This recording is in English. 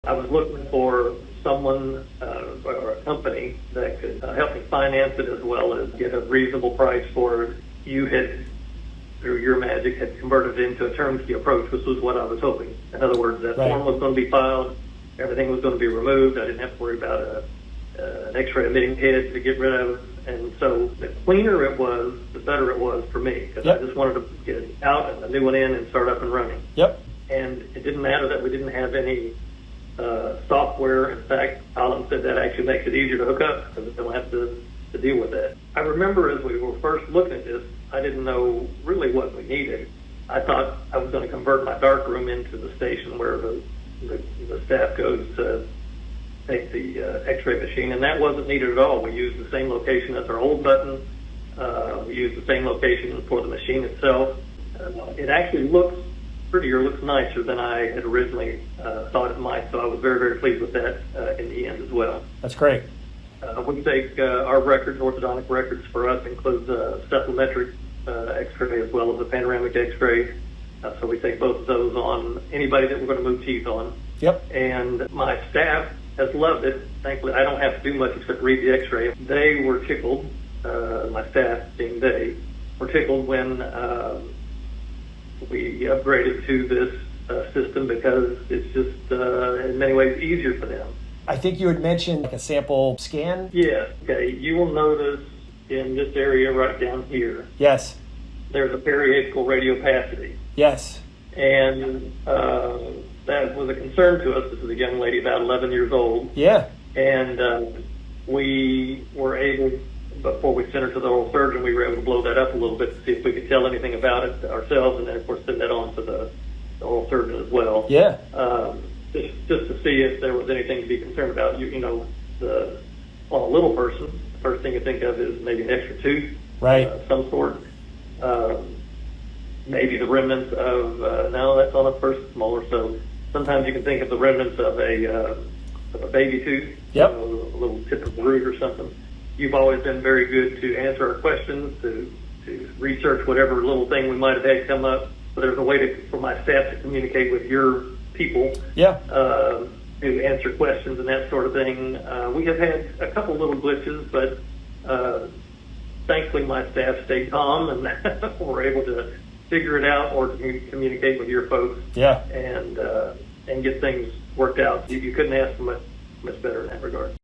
I was looking for someone or a company that could help me finance it as well as get a reasonable price for it. You had, through your magic, had converted it into a turnkey approach, which was what I was hoping. In other words, that form was going to be filed, everything was going to be removed. I didn't have to worry about an X-ray emitting head to get rid of. And so the cleaner it was, the better it was for me, because I just wanted to get it out and a new one in and start up and running. Yep. And it didn't matter that we didn't have any software. In fact, Alan said that actually makes it easier to hook up because we don't have to deal with that. I remember as we were first looking at this, I didn't know really what we needed. I thought I was going to convert my dark room into the station where the staff goes to take the X-ray machine, and that wasn't needed at all. We used the same location as our old button. We used the same location for the machine itself. It actually looks prettier, looks nicer than I had originally thought it might, so I was very, very pleased with that in the end as well. That's great. We take our records, orthodontic records for us includes cephalometric X-ray as well as a panoramic X-ray. So we take both of those on anybody that we're going to move teeth on. Yep. And my staff has loved it. Thankfully, I don't have to do much except read the X-ray. They were tickled, my staff being they, were tickled when we upgraded to this system because it's just in many ways easier for them. I think you had mentioned like a sample scan. Yes. Okay. You will notice in this area right down here. Yes. There's a periapical radiopacity. Yes. And that was a concern to us. This is a young lady about 11 years old. Yeah. And we were able, before we sent her to the oral surgeon, we were able to blow that up a little bit to see if we could tell anything about it ourselves, and then, of course, send that on to the oral surgeon as well. Yeah. Just to see if there was anything to be concerned about. You know, on a little person, the first thing you think of is maybe an extra tooth, right? Some sort. Maybe the remnants of no, that's on a person smaller. So sometimes you can think of the remnants of a baby tooth, yep. A little tip of the root or something. You've always been very good to answer our questions, to research whatever little thing we might have had come up. So there's a way for my staff to communicate with your people, to answer questions and that sort of thing. We have had a couple little glitches, but thankfully my staff stayed calm and were able to figure it out or to communicate with your folks, and get things worked out. You couldn't ask for much better in that regard.